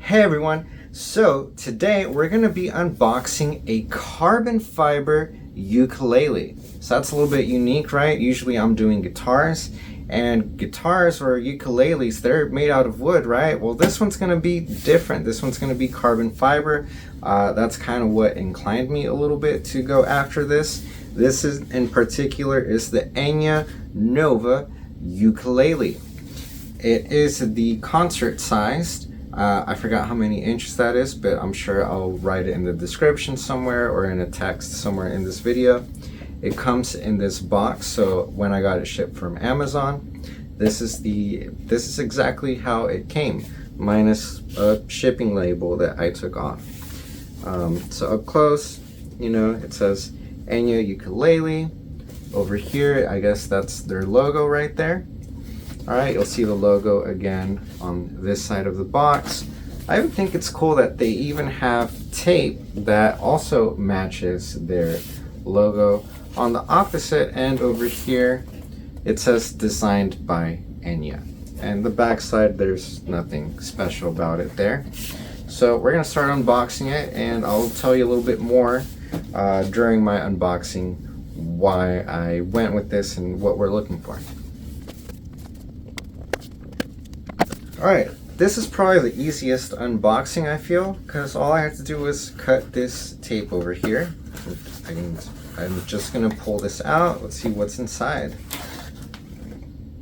Hey everyone, so today we're going to be unboxing a carbon fiber ukulele. So that's a little bit unique, right? Usually I'm doing guitars, and guitars or ukuleles, they're made out of wood, right? Well, this one's going to be different. This one's going to be carbon fiber. That's kind of what inclined me a little bit to go after this. This is in particular is the Enya Nova ukulele. It is the concert sized. I forgot how many inches that is, but I'm sure I'll write it in the description somewhere or in a text somewhere in this video. It comes in this box, so when I got it shipped from Amazon, this is exactly how it came, minus a shipping label that I took off. So up close, you know, it says Enya ukulele. Over here, I guess that's their logo right there. Alright, you'll see the logo again on this side of the box. I think it's cool that they even have tape that also matches their logo. On the opposite end over here, it says designed by Enya. And the back side, there's nothing special about it there. So we're going to start unboxing it, and I'll tell you a little bit more during my unboxing why I went with this and what we're looking for. Alright, this is probably the easiest unboxing, I feel, because all I have to do is cut this tape over here. I'm just going to pull this out. Let's see what's inside.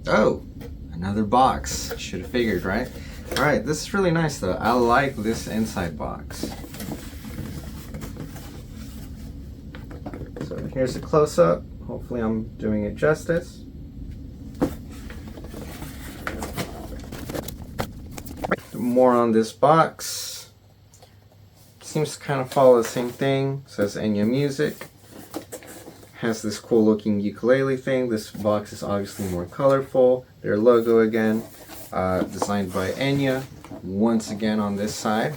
Oh, another box. Should have figured, right? Alright, this is really nice though. I like this inside box. So here's a close-up. Hopefully I'm doing it justice. More on this box. Seems to kind of follow the same thing. It says Enya Music. Has this cool looking ukulele thing. This box is obviously more colorful. Their logo again. Designed by Enya. Once again on this side.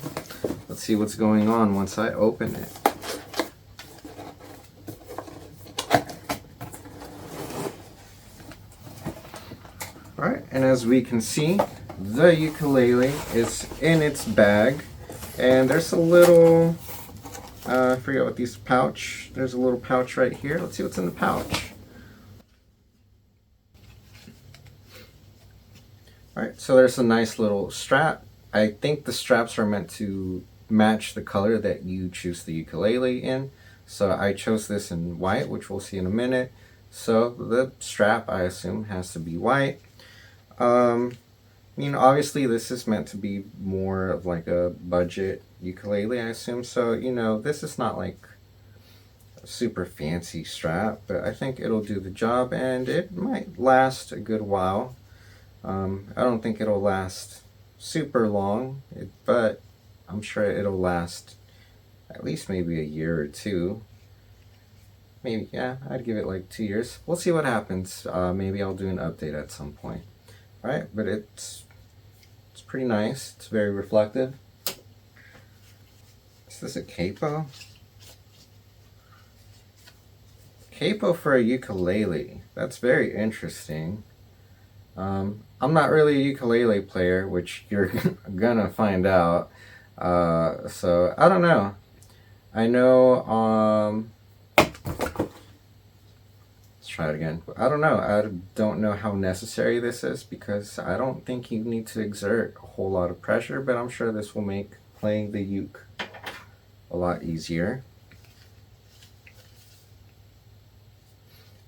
Let's see what's going on once I open it. Alright, and as we can see, the ukulele is in its bag, and there's a little, I forget what these pouch, there's a little pouch right here. Let's see what's in the pouch. Alright, so there's a nice little strap. I think the straps are meant to match the color that you choose the ukulele in. So I chose this in white, which we'll see in a minute. So the strap, I assume, has to be white. I mean, obviously this is meant to be more of like a budget ukulele, I assume. So, you know, this is not like a super fancy strap, but I think it'll do the job, and it might last a good while. I don't think it'll last super long, but I'm sure it'll last at least maybe a year or two. Maybe, yeah, I'd give it like 2 years. We'll see what happens. Maybe I'll do an update at some point. Alright, but it's pretty nice. It's very reflective. Is this a capo? Capo for a ukulele. That's very interesting. I'm not really a ukulele player, which you're gonna find out. So I don't know. I know try it again. I don't know. I don't know how necessary this is, because I don't think you need to exert a whole lot of pressure, but I'm sure this will make playing the uke a lot easier.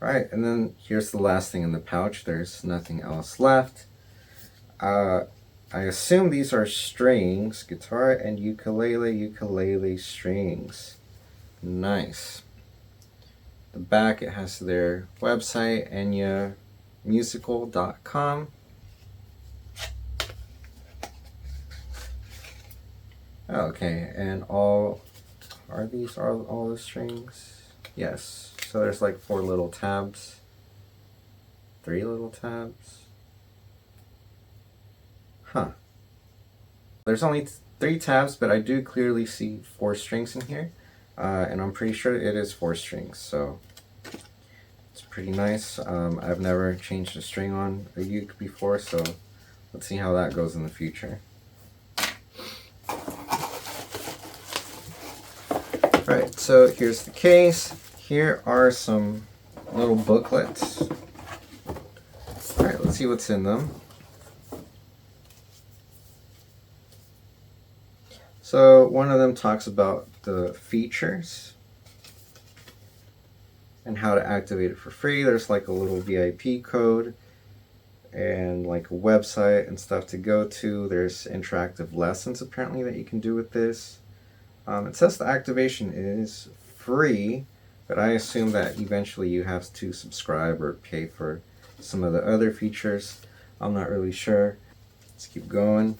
Alright, and then here's the last thing in the pouch. There's nothing else left. I assume these are strings. Guitar and ukulele strings. Nice. The back, it has their website, enyamusical.com. Okay, and are these all the strings? Yes. So there's like 4 little tabs. 3 little tabs. Huh. There's only 3 tabs, but I do clearly see 4 strings in here. And I'm pretty sure it is 4 strings, so it's pretty nice. I've never changed a string on a uke before, so let's see how that goes in the future. Alright, so here's the case. Here are some little booklets. Alright, let's see what's in them. So one of them talks about the features and how to activate it for free. There's like a little VIP code and like a website and stuff to go to. There's interactive lessons apparently that you can do with this. It says the activation is free, but I assume that eventually you have to subscribe or pay for some of the other features. I'm not really sure. Let's keep going.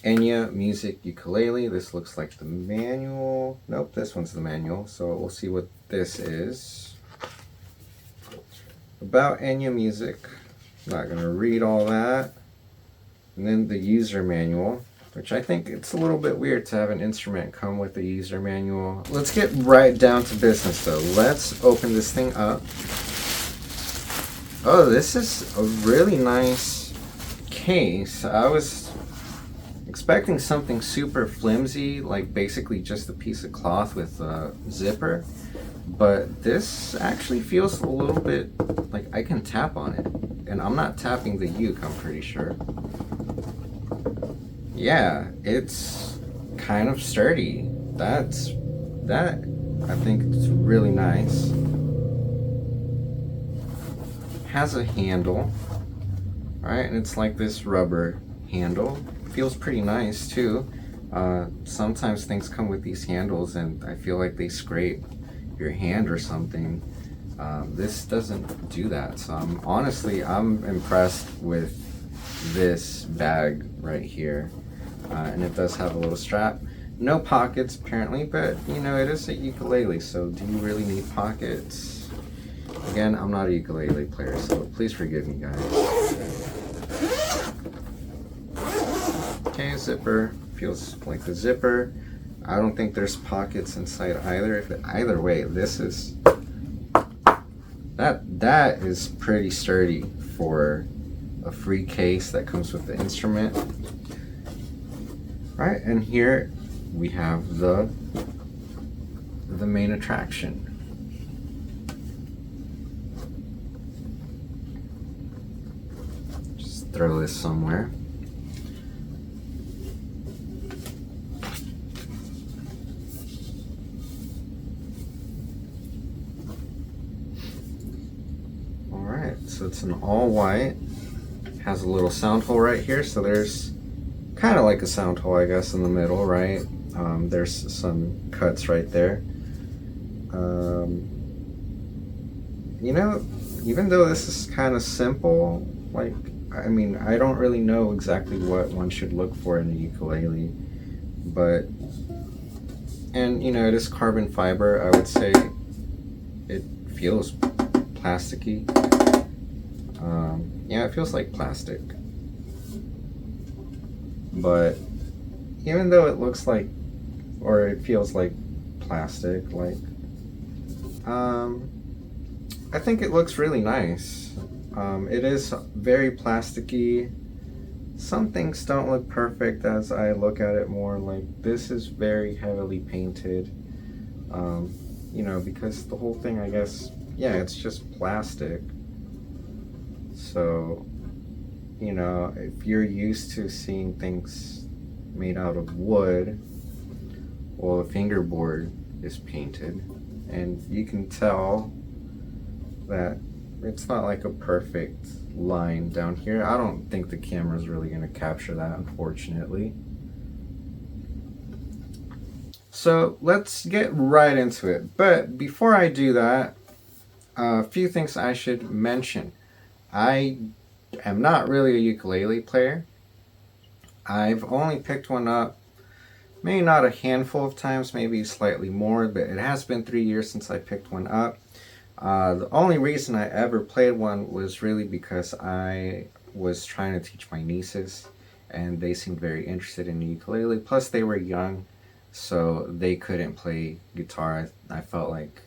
Enya Music Ukulele. This looks like the manual. Nope, this one's the manual. So we'll see what this is. About Enya Music. Not going to read all that. And then the user manual, which I think it's a little bit weird to have an instrument come with a user manual. Let's get right down to business though. Let's open this thing up. Oh, this is a really nice case. I was expecting something super flimsy, like basically just a piece of cloth with a zipper, but this actually feels a little bit like I can tap on it, and I'm not tapping the uke, I'm pretty sure. Yeah, it's kind of sturdy. That I think it's really nice. Has a handle, alright, and it's like this rubber handle. Feels pretty nice too. Sometimes things come with these handles and I feel like they scrape your hand or something. This doesn't do that, so honestly I'm impressed with this bag right here. And it does have a little strap. No pockets apparently, but you know, it is a ukulele, so do you really need pockets? Again, I'm not a ukulele player, so please forgive me, guys. Okay, zipper. Feels like the zipper. I don't think there's pockets inside either. Either way, this is... That is pretty sturdy for a free case that comes with the instrument. Right, and here we have the main attraction. Just throw this somewhere. Alright, so it's an all white. Has a little sound hole right here, so there's kind of like a sound hole, I guess, in the middle, right? There's some cuts right there. You know, even though this is kind of simple, like, I mean, I don't really know exactly what one should look for in a ukulele, but, and you know, it is carbon fiber. I would say it feels plasticky. Yeah, it feels like plastic. But even though it looks like, or it feels like plastic, like, I think it looks really nice. It is very plasticky. Some things don't look perfect as I look at it more. Like, this is very heavily painted, you know, because the whole thing, I guess, yeah, it's just plastic. So, you know, if you're used to seeing things made out of wood, well, the fingerboard is painted, and you can tell that it's not like a perfect line down here. I don't think the camera's really going to capture that, unfortunately. So let's get right into it. But before I do that, a few things I should mention. I am not really a ukulele player. I've only picked one up maybe not a handful of times, maybe slightly more, but it has been 3 years since I picked one up. The only reason I ever played one was really because I was trying to teach my nieces, and they seemed very interested in the ukulele. Plus they were young, so they couldn't play guitar. I felt like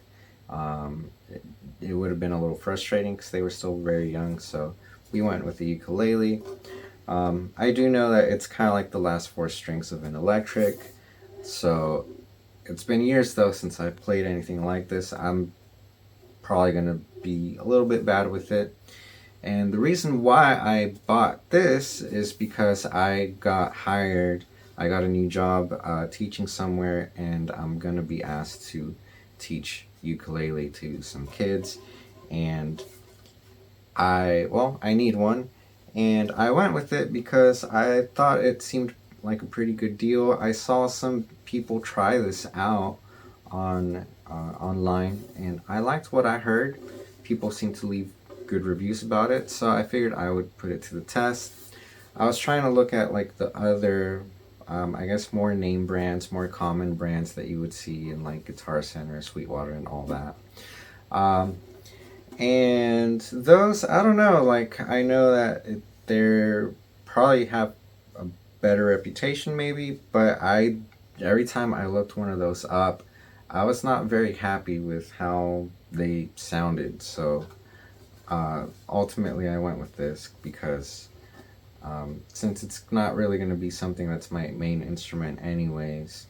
it would have been a little frustrating because they were still very young, so we went with the ukulele. I do know that it's kind of like the last four strings of an electric. So it's been years though since I've played anything like this. I'm probably gonna be a little bit bad with it. And the reason why I bought this is because I got hired. I got a new job teaching somewhere, and I'm gonna be asked to teach ukulele to some kids. And I need one, and I went with it because I thought it seemed like a pretty good deal. I saw some people try this out on online, and I liked what I heard. People seem to leave good reviews about it, so I figured I would put it to the test. I was trying to look at like the other, I guess more name brands, more common brands that you would see in like Guitar Center, Sweetwater, and all that. Um, and those, I don't know, like I know that they're probably have a better reputation maybe, but every time I looked one of those up, I was not very happy with how they sounded. So ultimately I went with this because since it's not really going to be something that's my main instrument anyways,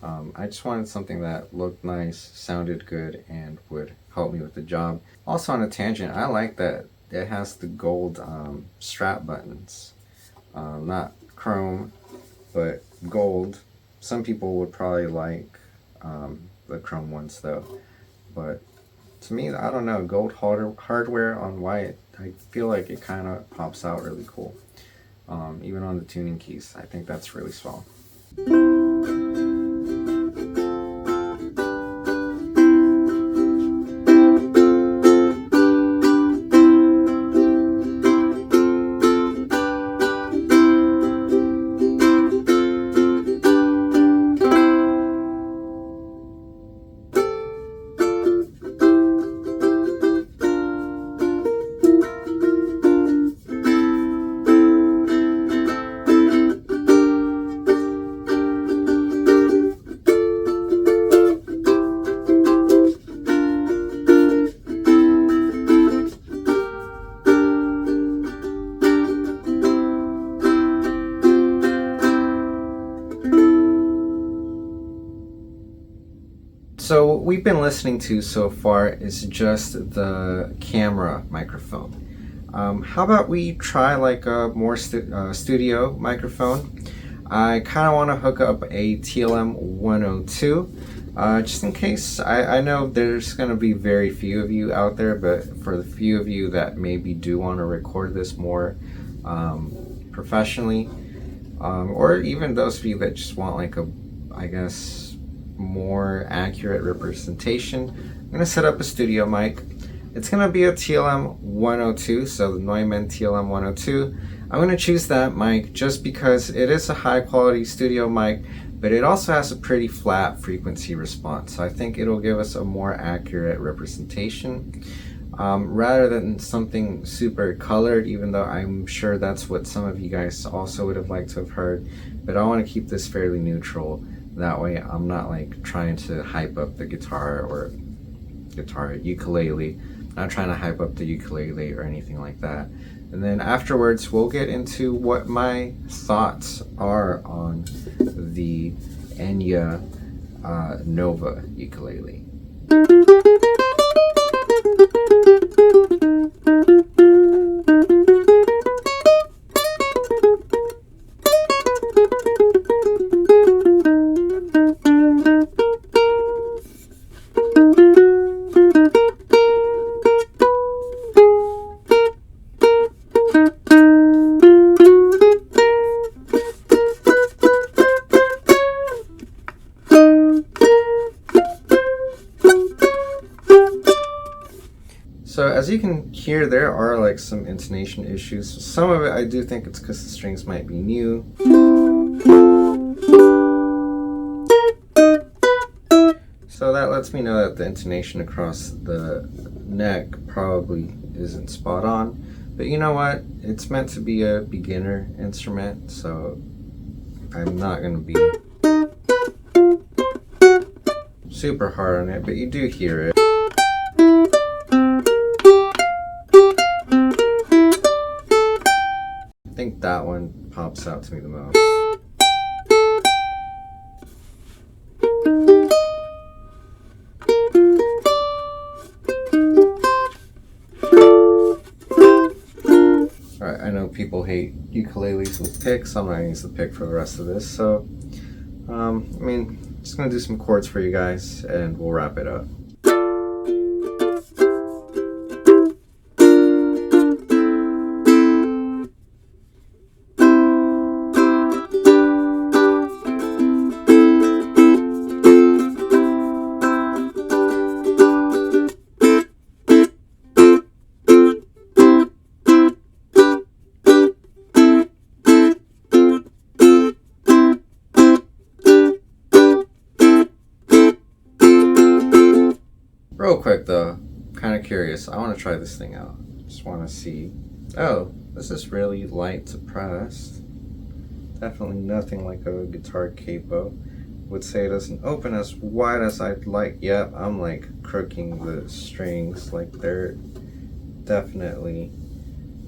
I just wanted something that looked nice, sounded good, and would help me with the job. Also, on a tangent, I like that it has the gold strap buttons. Not chrome, but gold. Some people would probably like the chrome ones though. But to me, I don't know, gold hardware on white, I feel like it kind of pops out really cool. Even on the tuning keys, I think that's really swell. So what we've been listening to so far is just the camera microphone. How about we try like a more studio microphone? I kind of want to hook up a TLM102, just in case. I know there's going to be very few of you out there, but for the few of you that maybe do want to record this more professionally, or even those of you that just want like a, I guess, more accurate representation, I'm going to set up a studio mic. It's going to be a TLM102, so the Neumann TLM102. I'm going to choose that mic just because it is a high quality studio mic, but it also has a pretty flat frequency response, so I think it'll give us a more accurate representation rather than something super colored, even though I'm sure that's what some of you guys also would have liked to have heard. But I want to keep this fairly neutral. That way I'm not like trying to hype up the ukulele. I'm not trying to hype up the ukulele or anything like that. And then afterwards we'll get into what my thoughts are on the Enya Nova ukulele. So as you can hear, there are like some intonation issues. Some of it I do think it's because the strings might be new. So that lets me know that the intonation across the neck probably isn't spot on. But you know what? It's meant to be a beginner instrument, so I'm not going to be super hard on it, but you do hear it. I think that one pops out to me the most. people hate ukuleles with picks. I'm not gonna use the pick for the rest of this. So, I mean, just gonna do some chords for you guys, and we'll wrap it up. Real quick though, kind of curious. I want to try this thing out. Just want to see. Oh, this is really light to press. Definitely nothing like a guitar capo. Would say it doesn't open as wide as I'd like. Yep, I'm like crooking the strings. Like they're definitely.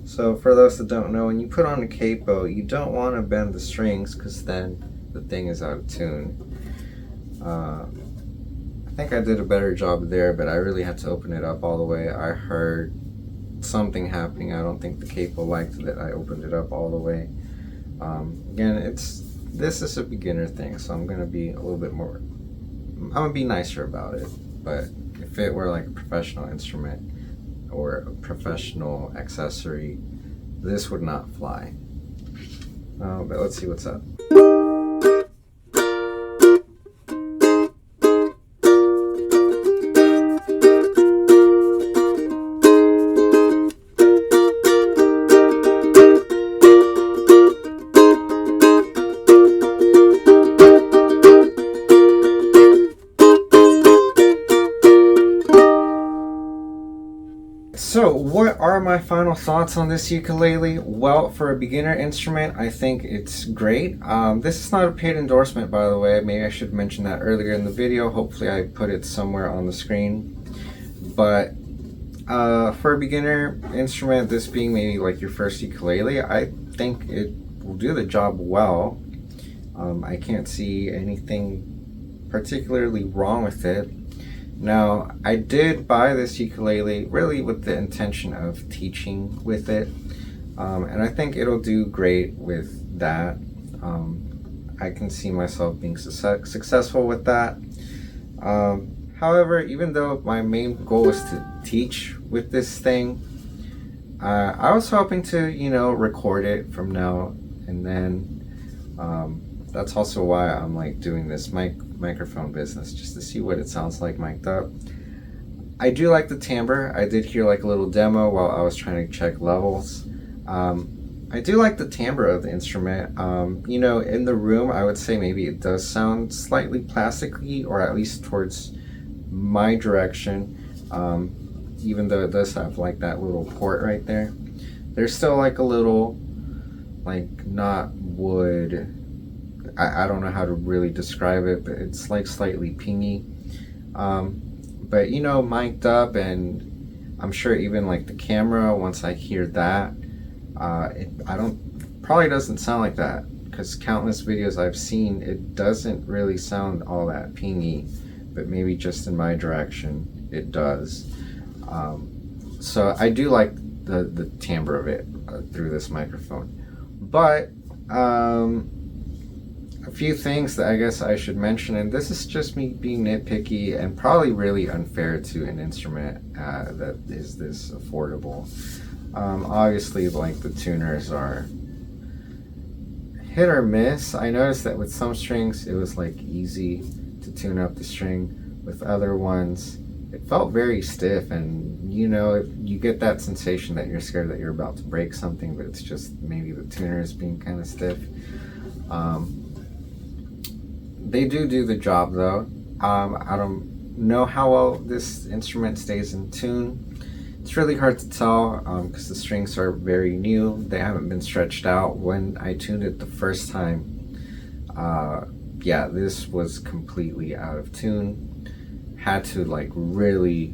So for those that don't know, when you put on a capo, you don't want to bend the strings because then the thing is out of tune. I think I did a better job there, but I really had to open it up all the way. I heard something happening. I don't think the capo liked that I opened it up all the way. Again, this is a beginner thing, so I'm gonna be a little bit more. I'm gonna be nicer about it. But if it were like a professional instrument or a professional accessory, this would not fly. But let's see what's up. So what are my final thoughts on this ukulele? Well, for a beginner instrument, I think it's great. This is not a paid endorsement, by the way. Maybe I should mention that earlier in the video. Hopefully I put it somewhere on the screen. But for a beginner instrument, this being maybe like your first ukulele, I think it will do the job well. I can't see anything particularly wrong with it. Now, I did buy this ukulele really with the intention of teaching with it, and I think it'll do great with that. I can see myself being successful with that. However, even though my main goal is to teach with this thing, I was hoping to, record it from now and then. That's also why I'm like doing this microphone business, just to see what it sounds like mic'd up. I do like the timbre. I did hear like a little demo while I was trying to check levels. I do like the timbre of the instrument. In the room, I would say maybe it does sound slightly plasticky, or at least towards my direction. Even though it does have like that little port right there, there's still like a little, like not wood. I don't know how to really describe it, but it's like slightly pingy. But mic'd up, and I'm sure even like the camera, once I hear that, probably doesn't sound like that, because countless videos I've seen, it doesn't really sound all that pingy, but maybe just in my direction it does. So I do like the timbre of it through this microphone. But a few things that I guess I should mention, and this is just me being nitpicky and probably really unfair to an instrument that is this affordable. Obviously, like the tuners are hit or miss. I noticed that with some strings it was like easy to tune up the string. With other ones it felt very stiff, and you get that sensation that you're scared that you're about to break something, but it's just maybe the tuner is being kind of stiff. They do the job though. I don't know how well this instrument stays in tune. It's really hard to tell because the strings are very new. They haven't been stretched out. When I tuned it the first time, this was completely out of tune. Had to like really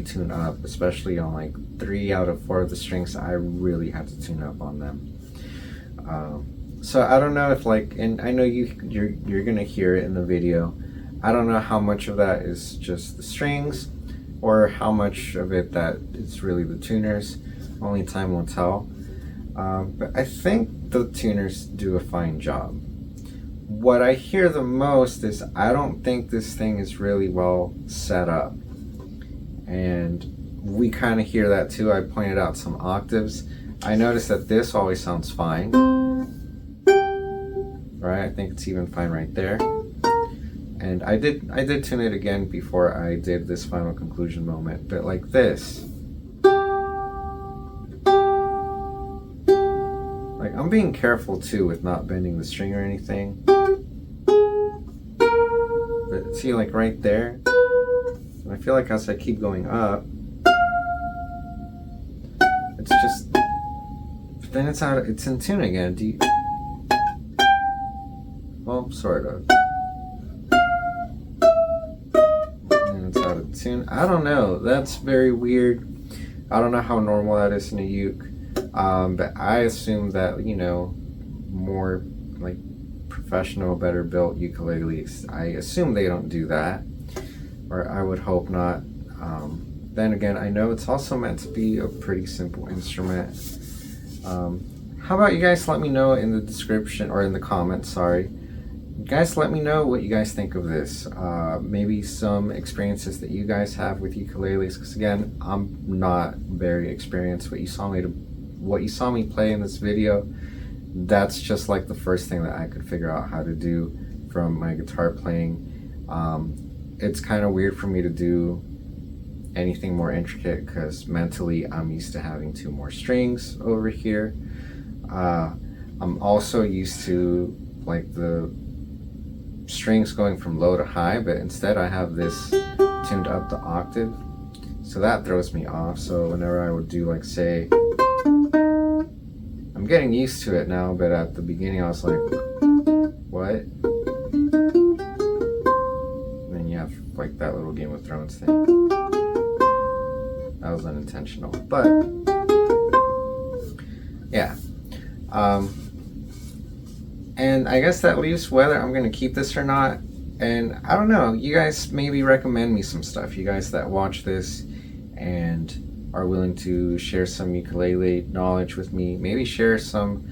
tune up, especially on like 3 out of 4 of the strings. I really had to tune up on them. So I don't know if and I know you're gonna hear it in the video. I don't know how much of that is just the strings, or how much of it that is really the tuners. Only time will tell. But I think the tuners do a fine job. What I hear the most is I don't think this thing is really well set up. And we kind of hear that too. I pointed out some octaves. I noticed that this always sounds fine. Right, I think it's even fine right there. And I did tune it again before I did this final conclusion moment, but like this. Like, I'm being careful too with not bending the string or anything. But see, like right there, and I feel like as I keep going up, it's just, but then it's in tune again. Well, sort of. And it's out of tune. I don't know. That's very weird. I don't know how normal that is in a uke. But I assume that, you know, more like professional, better built ukuleles, I assume they don't do that. Or I would hope not. Then again, I know it's also meant to be a pretty simple instrument. How about you guys let me know in the description, or in the comments, sorry. You guys let me know what you guys think of this. Maybe some experiences that you guys have with ukuleles, because again, I'm not very experienced. What you saw me play in this video, that's just like the first thing that I could figure out how to do from my guitar playing. It's kind of weird for me to do anything more intricate because mentally I'm used to having 2 more strings over here. I'm also used to like the strings going from low to high, but instead I have this tuned up the octave, so that throws me off. So whenever I would do, like, say, I'm getting used to it now, but at the beginning I was like, what? And then you have like that little Game of Thrones thing. That was unintentional, but yeah. And I guess that leaves whether I'm going to keep this or not. And I don't know, you guys maybe recommend me some stuff. You guys that watch this and are willing to share some ukulele knowledge with me, maybe share some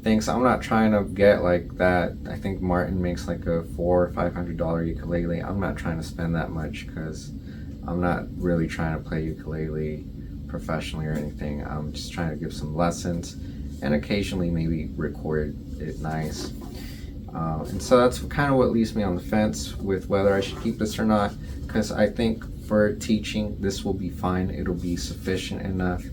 things. I'm not trying to get like that. I think Martin makes like a $400 or $500 ukulele. I'm not trying to spend that much because I'm not really trying to play ukulele professionally or anything. I'm just trying to give some lessons and occasionally maybe record it nice. And so that's kind of what leaves me on the fence with whether I should keep this or not, because I think for teaching this will be fine. It'll be sufficient enough.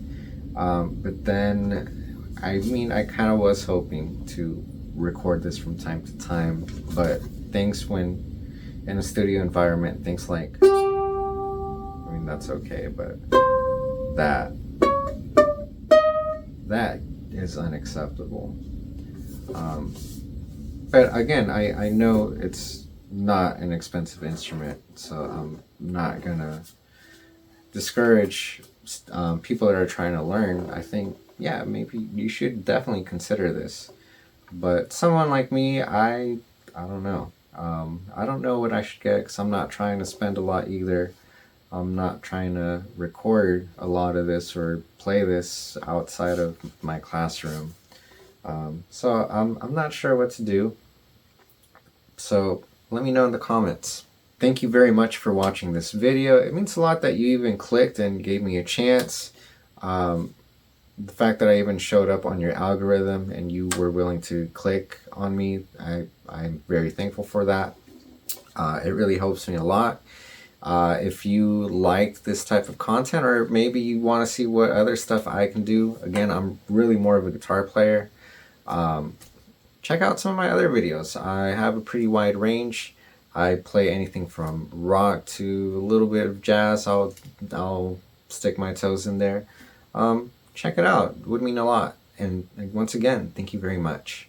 But then, I mean, I kind of was hoping to record this from time to time, but things when in a studio environment, things like, I mean, that's okay, but that is unacceptable. But again, I know it's not an expensive instrument, so I'm not gonna discourage people that are trying to learn. I think, yeah, maybe you should definitely consider this. But someone like me, I don't know. I don't know what I should get because I'm not trying to spend a lot either. I'm not trying to record a lot of this or play this outside of my classroom. So I'm not sure what to do. So let me know in the comments. Thank you very much for watching this video. It means a lot that you even clicked and gave me a chance. The fact that I even showed up on your algorithm and you were willing to click on me, I'm very thankful for that. It really helps me a lot. If you like this type of content, or maybe you want to see what other stuff I can do, again, I'm really more of a guitar player. Check out some of my other videos. I have a pretty wide range. I play anything from rock to a little bit of jazz. I'll stick my toes in there. Check it out. It would mean a lot. And once again, thank you very much.